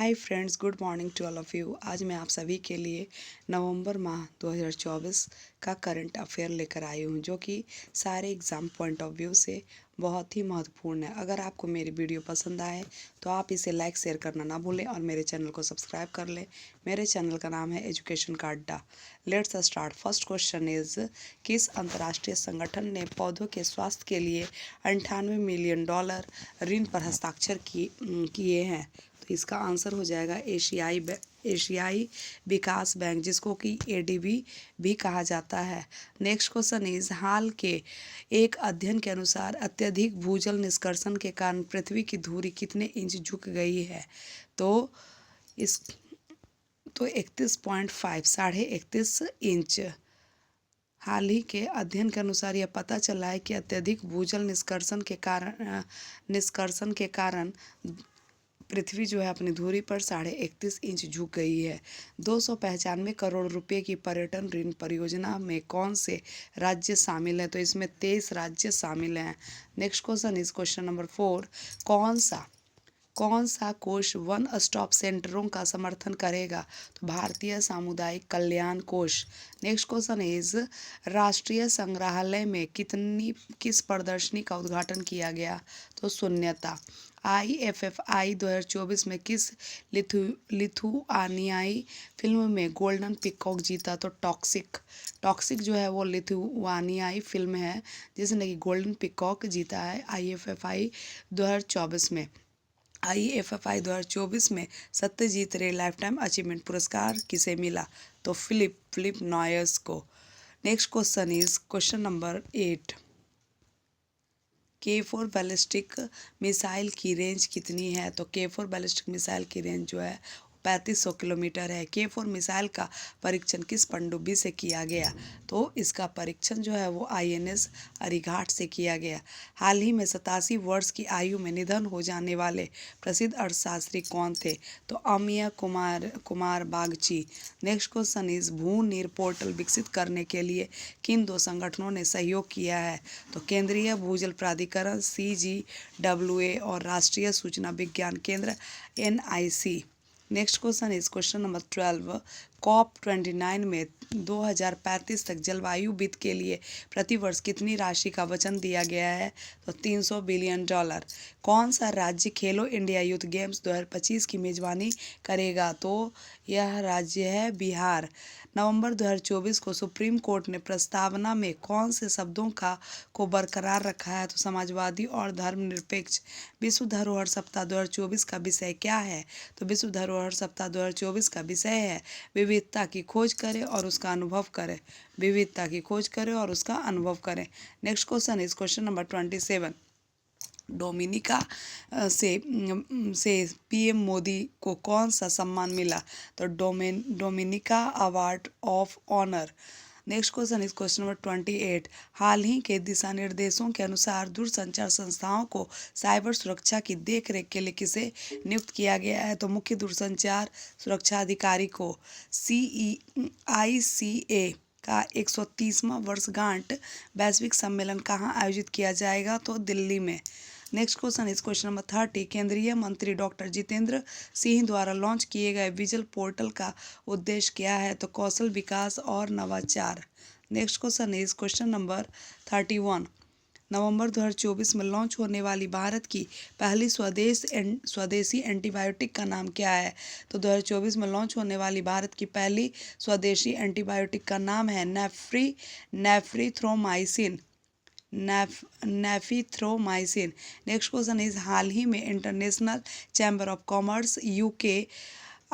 Hi friends, good morning to all of you. आज मैं आप सभी के लिए नवंबर माह 2024 का करंट अफेयर लेकर आई हूँ, जो कि सारे एग्ज़ाम पॉइंट ऑफ व्यू से बहुत ही महत्वपूर्ण है। अगर आपको मेरी वीडियो पसंद आए तो आप इसे लाइक शेयर करना ना भूलें और मेरे चैनल को सब्सक्राइब कर लें। मेरे चैनल का नाम है एजुकेशन का अड्डा। Let's start. First question is, किस अंतर्राष्ट्रीय संगठन ने पौधों के स्वास्थ्य के लिए 98 मिलियन डॉलर ऋण पर हस्ताक्षर किए हैं? तो इसका आंसर हो जाएगा एशियाई विकास बैंक, जिसको कि एडीबी भी कहा जाता है। नेक्स्ट क्वेश्चन इज, हाल के एक अध्ययन के अनुसार अत्यधिक भूजल निष्कर्षण के कारण पृथ्वी की धुरी कितने इंच झुक गई है? तो इस 31.5 31.5 इंच। हाल ही के अध्ययन के अनुसार यह पता चला है कि अत्यधिक भूजल निष्कर्षण के कारण पृथ्वी जो है अपनी धुरी पर 31.5 इंच झुक गई है। 295 करोड़ रुपए की पर्यटन ऋण परियोजना में कौन से राज्य शामिल हैं? तो इसमें 23 राज्य शामिल हैं। Next question is question number 4, कौन सा कोष वन स्टॉप सेंटरों का समर्थन करेगा? तो भारतीय सामुदायिक कल्याण कोष। नेक्स्ट क्वेश्चन इज, राष्ट्रीय संग्रहालय में किस प्रदर्शनी का उद्घाटन किया गया? तो शून्यता। IFFI 2024 में किस लिथुआनियाई फिल्म में गोल्डन पिकॉक जीता? तो टॉक्सिक जो है वो लिथुआनियाई फिल्म है जिसने कि गोल्डन पिकॉक जीता है IFFI 2024 में। IFFI 2024 में सत्यजीत रे लाइफ टाइम अचीवमेंट पुरस्कार किसे मिला? तो फिलिप नॉयर्स को। Next question is question number 8, K4 ballistic missile की रेंज कितनी है? तो K4 बैलिस्टिक मिसाइल की रेंज जो है 3500 किलोमीटर है। K4 मिसाइल का परीक्षण किस पनडुब्बी से किया गया? तो इसका परीक्षण जो है वो INS अरिघाट से किया गया। हाल ही में 87 वर्ष की आयु में निधन हो जाने वाले प्रसिद्ध अर्थशास्त्री कौन थे? तो Amiya Kumar Bagchi. Next question is, Bhu Neer portal विकसित करने के लिए किन दो संगठनों ने सहयोग किया है? तो केंद्रीय भूजल प्राधिकरण CGWA और राष्ट्रीय सूचना विज्ञान केंद्र NIC। Next question is question number 12, COP29 में 2035 तक जलवायु वित्त के लिए प्रतिवर्ष कितनी राशि का वचन दिया गया है? तो $300 बिलियन। कौन सा राज्य खेलो इंडिया यूथ गेम्स 2025 की मेजबानी करेगा? तो यह राज्य है बिहार। नवंबर 2024 को सुप्रीम कोर्ट ने प्रस्तावना में कौन से शब्दों को बरकरार रखा है? तो समाजवादी और धर्मनिरपेक्ष। विश्व धरोहर सप्ताह 2024 का विषय क्या है? तो विश्व धरोहर सप्ताह 2024 का विषय है विविधता की खोज करें और उसका अनुभव करें। विविधता की खोज करें और उसका अनुभव करें। Next question is question number 27, Dominica से PM मोदी को कौन सा सम्मान मिला? तो Dominica award of honour. Next question is question number 28, हाल ही के दिशा निर्देशों के अनुसार दूरसंचार संस्थाओं को साइबर सुरक्षा की देखरेख के लिए किसे नियुक्त किया गया है? तो मुख्य दूरसंचार सुरक्षा अधिकारी को। ICA का 130वां वर्षगांठ वैश्विक सम्मेलन कहाँ आयोजित किया जाएगा? तो दिल्ली में। Next question is question number 30, केंद्रीय मंत्री डॉक्टर जितेंद्र सिंह द्वारा लॉन्च किए गए विजल पोर्टल का उद्देश्य क्या है? तो कौशल विकास और नवाचार। Next question is question number 31, नवंबर 2024 में लॉन्च होने वाली भारत की पहली स्वदेशी एंटीबायोटिक का नाम क्या है? तो 2024 में लॉन्च होने वाली भारत की पहली स्वदेशी एंटीबायोटिक का नाम है नेफ्रीथ्रोमाइसिन। नेक्स्ट क्वेश्चन इज, हाल ही में international chamber of commerce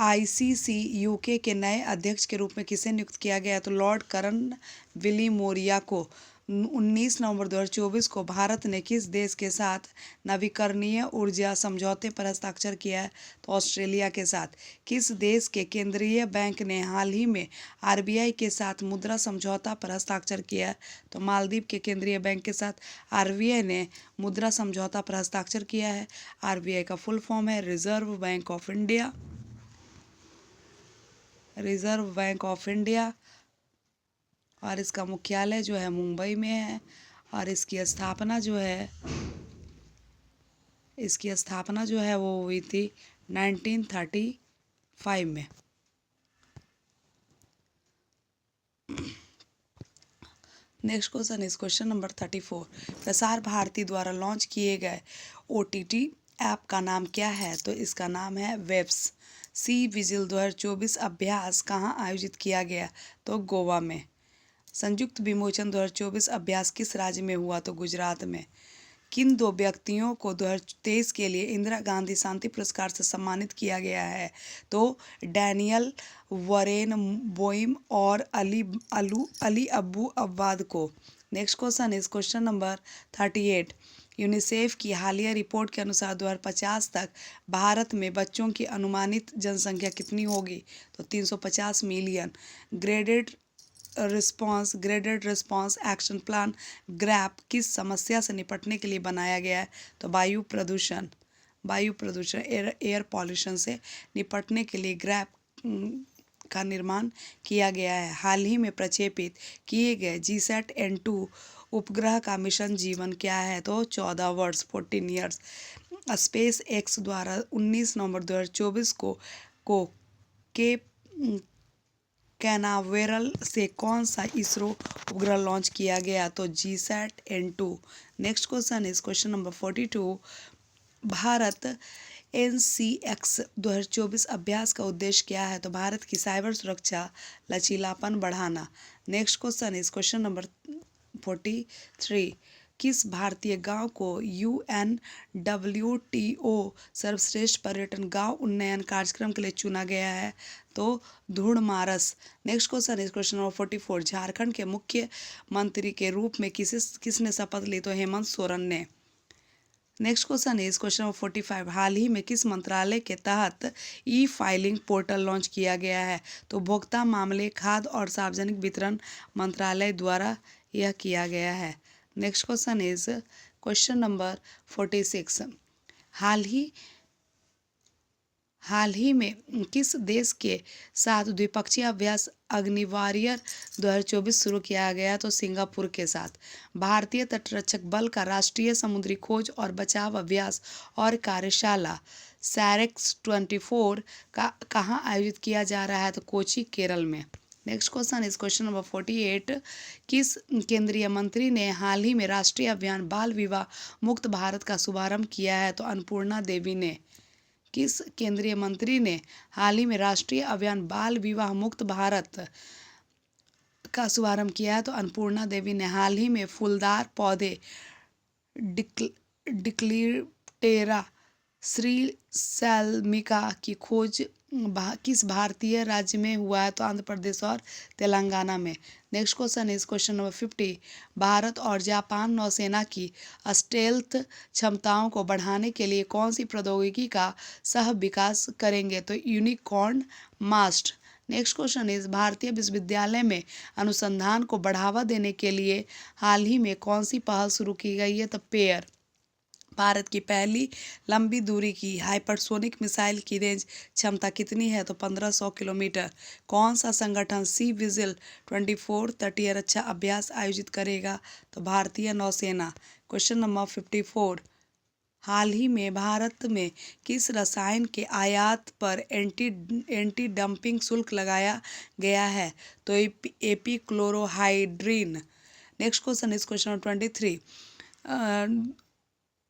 ICC UK के नए अध्यक्ष के रूप में किसे नियुक्त किया गया? तो लॉर्ड करन विलिमोरिया को। 19 नवंबर 2024 को भारत ने किस देश के साथ नवीकरणीय ऊर्जा समझौते पर हस्ताक्षर किया है? तो ऑस्ट्रेलिया के साथ। किस देश के केंद्रीय बैंक ने हाल ही में RBI के साथ मुद्रा समझौता पर हस्ताक्षर किया है? तो मालदीव के केंद्रीय बैंक के साथ RBI ने मुद्रा समझौता पर हस्ताक्षर किया है। RBI का फुल फॉर्म है रिजर्व बैंक ऑफ इंडिया और इसका मुख्यालय जो है मुंबई में है और इसकी स्थापना जो है वो हुई थी 1934 5 में। Next question is question number 34। Prasar Bharati द्वारा लॉन्च किए गए OTT ऐप का नाम क्या है? तो इसका नाम है वेब्स। सी विजिल 2024 अभ्यास कहाँ आयोजित किया गया? तो गोवा में। संयुक्त विमोचन 2024 अभ्यास किस राज्य में हुआ? तो गुजरात में। किन 2 व्यक्तियों को 2023 के लिए इंदिरा गांधी शांति पुरस्कार से सम्मानित किया गया है? तो डैनियल वरेनबोइम और अली अब्बू अब्बाद को। Next question is question number 38। UNICEF की हालिया रिपोर्ट के अनुसार 2050 तक भारत में बच्चों की अनुमानित जनसंख्या कितनी होगी? तो 350 million. Graded response action plan grab किस समस्या से निपटने के लिए बनाया गया है? तो वायु प्रदूषण एयर पॉल्यूशन से निपटने के लिए ग्रैप का निर्माण किया गया है। हाल ही में प्रक्षेपित किए गए GSAT-N2 उपग्रह का मिशन जीवन क्या है? तो 14 वर्ष 14 ईयर्स। स्पेस एक्स द्वारा 19 नवंबर 2024 को कैनावेरल से कौन सा इसरो उपग्रह लॉन्च किया गया? तो GSAT-N2। Next question is question number 42। Bharat NCX 2024 अभ्यास का उद्देश्य क्या है? तो भारत की साइबर सुरक्षा लचीलापन बढ़ाना। Next question is question number 43। किस भारतीय गांव को UNWTO सर्वश्रेष्ठ पर्यटन गांव उन्नयन कार्यक्रम के लिए चुना गया है? तो Dhudmaras. Next question is question number 44। Jharkhand के मुख्यमंत्री के रूप में किसने शपथ ली? तो हेमंत सोरेन ने। Next question is question number 45। हाल ही में किस मंत्रालय के तहत फाइलिंग पोर्टल लॉन्च किया गया है? तो उपभोक्ता मामले, खाद्य और सार्वजनिक वितरण मंत्रालय द्वारा यह किया गया है। Next question is question number 46। हाल ही में किस देश के साथ द्विपक्षीय अभ्यास अग्निवारियर 2024 शुरू किया गया? तो सिंगापुर के साथ। भारतीय तटरक्षक बल का राष्ट्रीय समुद्री खोज और बचाव अभ्यास और कार्यशाला सैरेक्स 24 का कहाँ आयोजित किया जा रहा है? तो कोची केरल में। Next question is question number 48। किस केंद्रीय मंत्री ने हाल ही में राष्ट्रीय अभियान बाल विवाह मुक्त भारत का शुभारंभ किया है? तो अन्नपूर्णा देवी ने। किस केंद्रीय मंत्री ने हाल ही में राष्ट्रीय अभियान बाल विवाह मुक्त भारत का शुभारंभ किया है? तो अन्नपूर्णा देवी ने। हाल ही में फूलदार पौधे डिक्लिप्टेरा श्रीसैल्मिका की खोज किस भारतीय राज्य में हुआ है? तो आंध्र प्रदेश और तेलंगाना में। Next question is question number 50। Bharat और जापान नौसेना की स्टेल्थ क्षमताओं को बढ़ाने के लिए कौन सी प्रौद्योगिकी का सह विकास करेंगे? तो unicorn mast. Next question is भारतीय विश्वविद्यालय में अनुसंधान को बढ़ावा देने के लिए हाल ही में कौन सी पहल शुरू की गई है? तो पेयर। भारत की पहली लंबी दूरी की हाइपरसोनिक मिसाइल की रेंज क्षमता कितनी है? तो 1500 किलोमीटर। कौन सा संगठन सी विजिल 24 तटीय रक्षा अभ्यास आयोजित करेगा? तो भारतीय नौसेना। Question number 54। हाल ही में भारत में किस रसायन के आयात पर एंटी डंपिंग शुल्क लगाया गया है? तो epichlorohydrin. Next question is question number 23।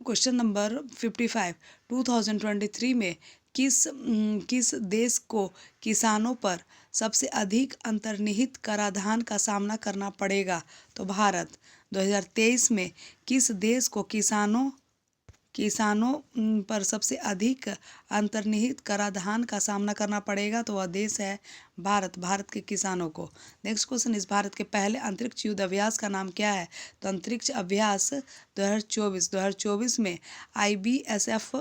Question number 55। 2023 में किस देश को किसानों पर सबसे अधिक अंतर्निहित कराधान का सामना करना पड़ेगा? तो भारत। 2023 में किस देश को किसानों पर सबसे अधिक अंतर्निहित कराधान का सामना करना पड़ेगा? तो वह देश है भारत के किसानों को। नेक्स्ट क्वेश्चन इस भारत के पहले अंतरिक्ष युद्ध अभ्यास का नाम क्या है? तो अंतरिक्ष अभ्यास 2024 में IBSF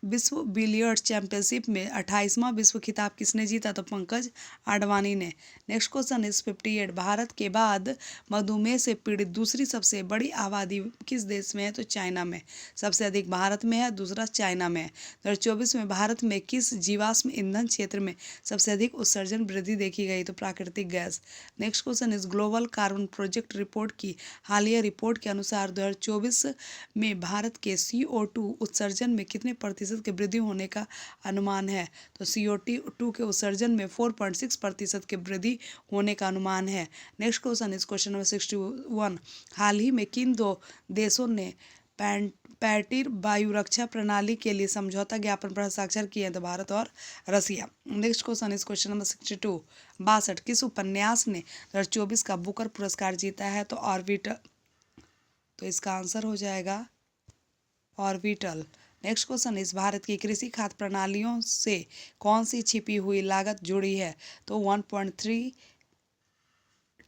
विश्व बिलियर्ड्स चैंपियनशिप में 28वां विश्व खिताब किसने जीता? तो पंकज आडवाणी ने। Next question is 58। भारत के बाद मधुमेह से पीड़ित दूसरी सबसे बड़ी आबादी किस देश में है? तो चाइना में। सबसे अधिक भारत में है, दूसरा चाइना में है। 2024 में भारत में किस जीवाश्म ईंधन क्षेत्र में सबसे अधिक उत्सर्जन वृद्धि वृद्धि देखी गई? तो प्राकृतिक gas. Next question is global carbon project report की हालिया रिपोर्ट के अनुसार 2024 में भारत के CO2 उत्सर्जन में कितने प्रतिशत की वृद्धि होने का अनुमान है? तो CO2 के उत्सर्जन में 4.6% की वृद्धि होने का अनुमान है। Next question is question number 61। हाल ही में किन दो देशों ने पैटिर वायुरक्षा प्रणाली के लिए समझौता ज्ञापन पर हस्ताक्षर किए हैं? तो भारत और Russia. Next question is question number 62। किस उपन्यास ने 2024 का बुकर पुरस्कार जीता है? तो ऑर्बिटल। तो इसका आंसर हो जाएगा ऑर्बिटल। नेक्स्ट क्वेश्चन इस भारत की कृषि खाद्य प्रणालियों से कौन सी छिपी हुई लागत जुड़ी है? तो 1.3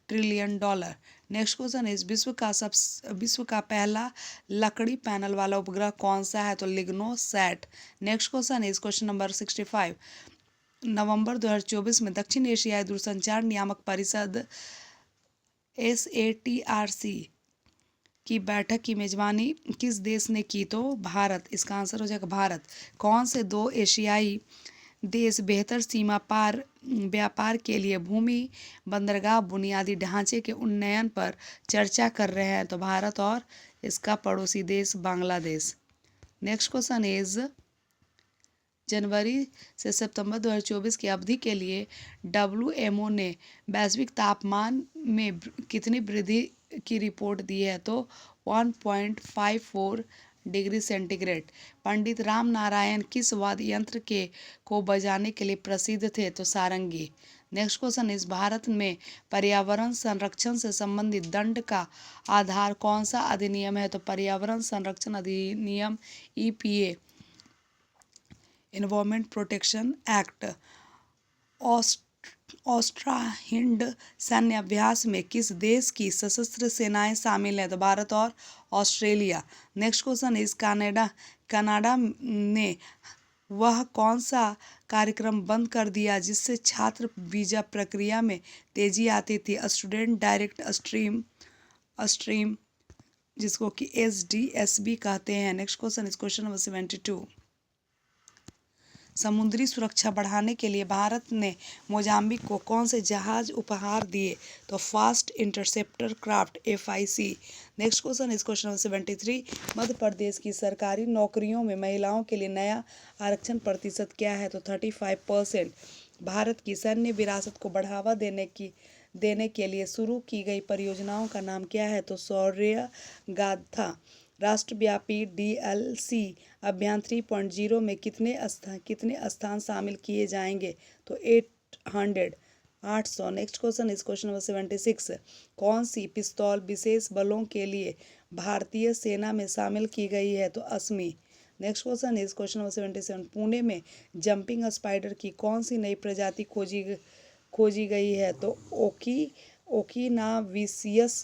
trillion dollar. Next question is विश्व का पहला लकड़ी पैनल वाला उपग्रह कौन सा है? तो Lignosat. Next question is question number 65। नवंबर 2024 में दक्षिण एशियाई दूरसंचार नियामक परिषद SATRC की बैठक की मेजबानी किस देश ने की? तो भारत। इसका आंसर हो जाएगा भारत। कौन से दो एशियाई देश बेहतर सीमा पार व्यापार के लिए भूमि बंदरगाह बुनियादी ढांचे के उन्नयन पर चर्चा कर रहे हैं? तो भारत और इसका पड़ोसी देश बांग्लादेश। नेक्स्ट क्वेश्चन इज जनवरी से सितंबर 2024 की अवधि के लिए WMO ने वैश्विक तापमान में कितनी वृद्धि की रिपोर्ट दी है? तो 1.54 डिग्री सेंटीग्रेड। पंडित राम नारायण किस वाद्य यंत्र को बजाने के लिए प्रसिद्ध थे? तो सारंगी। नेक्स्ट क्वेश्चन इस भारत में पर्यावरण संरक्षण से संबंधित दंड का आधार कौन सा अधिनियम है? तो पर्यावरण संरक्षण अधिनियम EPA environment protection act. Austra Hind सैन्य अभ्यास में किस देश की सशस्त्र सेनाएं शामिल हैं? तो भारत और Australia. Next question is Canada ने वह कौन सा कार्यक्रम बंद कर दिया जिससे छात्र वीजा प्रक्रिया में तेजी आती थी? स्टूडेंट डायरेक्ट स्ट्रीम जिसको कि SDSB कहते हैं। Next question is question number 72। समुद्री सुरक्षा बढ़ाने के लिए भारत ने मोजाम्बिक को कौन से जहाज उपहार दिए? तो fast interceptor craft FIC। Next question is question number 73। Madhya Pradesh की सरकारी नौकरियों में महिलाओं के लिए नया आरक्षण प्रतिशत क्या है? तो 35%। भारत की सैन्य विरासत को बढ़ावा देने के लिए शुरू की गई परियोजनाओं का नाम क्या है? तो शौर्य गाथा। राष्ट्रव्यापी DLC अभियान 3.0 में कितने स्थान शामिल किए जाएंगे? तो 800। Next question is question number 76। कौन सी पिस्तौल विशेष बलों के लिए भारतीय सेना में शामिल की गई है? तो Asmi. Next question is question number 77। Pune में जंपिंग स्पाइडर की कौन सी नई प्रजाति खोजी गई है? तो ओकिनाविसियस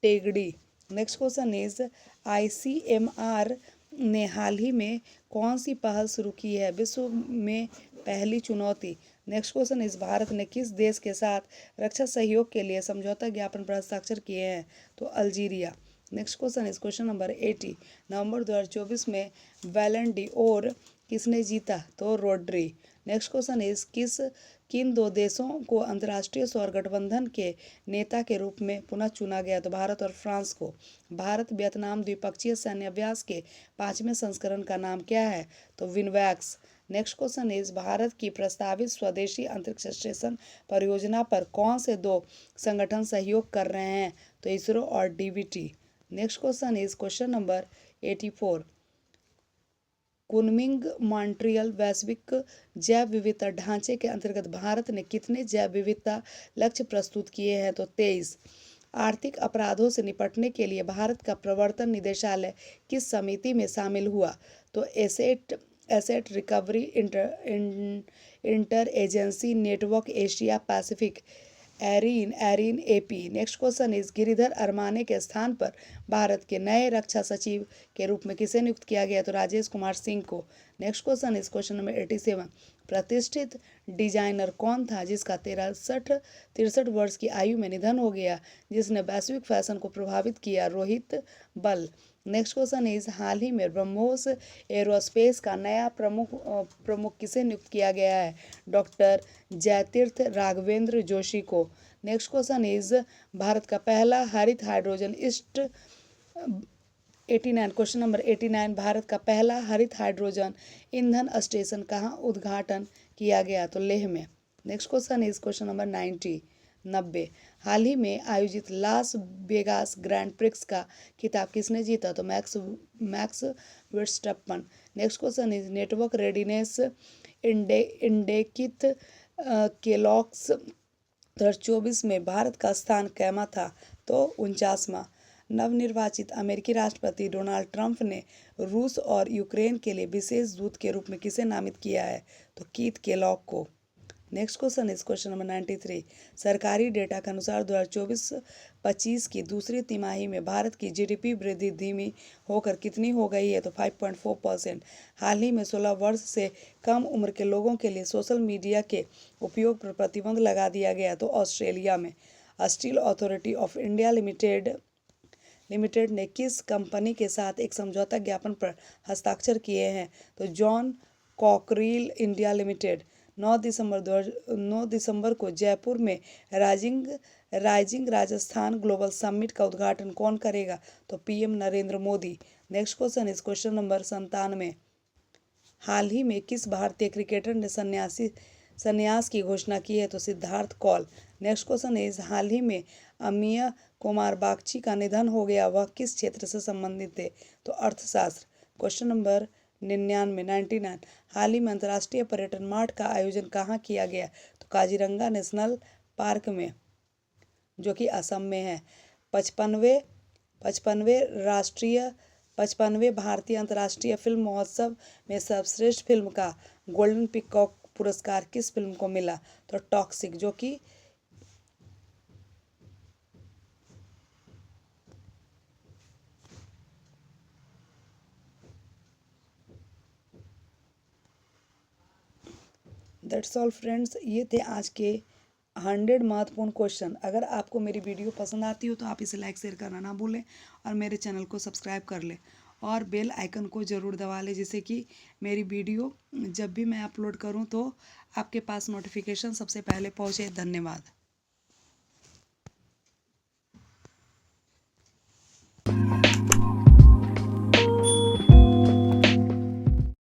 टेगडी। नेक्स्ट क्वेश्चन इज ICMR ने हाल ही में कौन सी पहल शुरू की है? विश्व में पहली चुनौती। नेक्स्ट क्वेश्चन इज भारत ने किस देश के साथ रक्षा सहयोग के लिए समझौता ज्ञापन पर हस्ताक्षर किए हैं? तो Algeria. Next question is question number 80। नवंबर 2024 में बैलन ड'ओर किसने जीता? तो रोड्री। नेक्स्ट क्वेश्चन इज किन दो देशों को अंतर्राष्ट्रीय सौर गठबंधन के नेता के रूप में पुनः चुना गया? तो भारत और फ्रांस को। भारत वियतनाम द्विपक्षीय सैन्य अभ्यास के 5वें संस्करण का नाम क्या है? तो विनवैक्स। नेक्स्ट क्वेश्चन इज भारत की प्रस्तावित स्वदेशी अंतरिक्ष स्टेशन परियोजना पर कौन से दो संगठन सहयोग कर रहे हैं? तो इसरो और DBT। Next question is question number 84। Kunming Montreal वैश्विक जैव विविधता ढांचे के अंतर्गत भारत ने कितने जैव विविधता लक्ष्य प्रस्तुत किए हैं? तो 23। आर्थिक अपराधों से निपटने के लिए भारत का प्रवर्तन निदेशालय किस समिति में शामिल हुआ? तो asset recovery inter agency network Asia Pacific ARIN AP। Next question is Giridhar Aramane के स्थान पर भारत के नए रक्षा सचिव के रूप में किसे नियुक्त किया गया? तो राजेश कुमार सिंह को। Next question is question number 87। प्रतिष्ठित डिजाइनर कौन था जिसका 63 वर्ष की आयु में निधन हो गया, जिसने वैश्विक फैशन को प्रभावित किया? रोहित बल। नेक्स्ट क्वेश्चन इज हाल ही में ब्रह्मोस एरोस्पेस का नया प्रमुख किसे नियुक्त किया गया है? डॉक्टर जयतीर्थ राघवेंद्र जोशी को। नेक्स्ट क्वेश्चन इज भारत का पहला हरित hydrogen east 89 question number 89 Bharat का पहला हरित हाइड्रोजन ईंधन स्टेशन कहाँ उद्घाटन किया गया? तो लेह में। Next question is question number 90 हाल ही में आयोजित लास वेगास ग्रैंड प्रिक्स का खिताब किसने जीता? तो Max Verstappen. Next question is network readiness index केलॉग्स 2024 में भारत का स्थान कैमा था? तो 49वां। नवनिर्वाचित अमेरिकी राष्ट्रपति डोनाल्ड ट्रंप ने रूस और यूक्रेन के लिए विशेष दूत के रूप में किसे नामित किया है? तो कीथ केलॉग को। Next question is question number 93। सरकारी डेटा के अनुसार 2024-25 की दूसरी तिमाही में भारत की जीडीपी वृद्धि धीमी होकर कितनी हो गई है? तो 5.4%। हाल ही में 16 वर्ष से कम उम्र के लोगों के लिए सोशल मीडिया के उपयोग पर प्रतिबंध लगा दिया गया। तो ऑस्ट्रेलिया में। Steel authority of India limited ने किस कंपनी के साथ एक समझौता ज्ञापन पर हस्ताक्षर किए हैं? तो जॉन कॉकरिल इंडिया लिमिटेड। 9 दिसंबर को जयपुर में राइजिंग राजस्थान ग्लोबल समिट का उद्घाटन कौन करेगा? तो PM Narendra Modi. Next question is question number 97। हाल ही में किस भारतीय क्रिकेटर ने संन्यास की घोषणा की है? तो Siddharth Kaul. Next question is हाल ही में अमिया कुमार बागची का निधन हो गया, वह किस क्षेत्र से संबंधित थे? तो अर्थशास्त्र। क्वेश्चन नंबर 99 हाल ही में अंतर्राष्ट्रीय पर्यटन मार्ट का आयोजन कहाँ किया गया? तो काजीरंगा नेशनल पार्क में, जो कि असम में है। 55वें भारतीय अंतर्राष्ट्रीय फिल्म महोत्सव में सर्वश्रेष्ठ फिल्म का गोल्डन पीकॉक पुरस्कार किस फिल्म को मिला? तो टॉक्सिक, जो कि दैट्स ऑल फ्रेंड्स। ये थे आज के 100 महत्वपूर्ण क्वेश्चन। अगर आपको मेरी वीडियो पसंद आती हो तो आप इसे लाइक शेयर करना ना भूलें और मेरे चैनल को सब्सक्राइब कर लें और बेल आइकन को ज़रूर दबा लें, जिससे कि मेरी वीडियो जब भी मैं अपलोड करूं तो आपके पास नोटिफिकेशन सबसे पहले पहुंचे। धन्यवाद।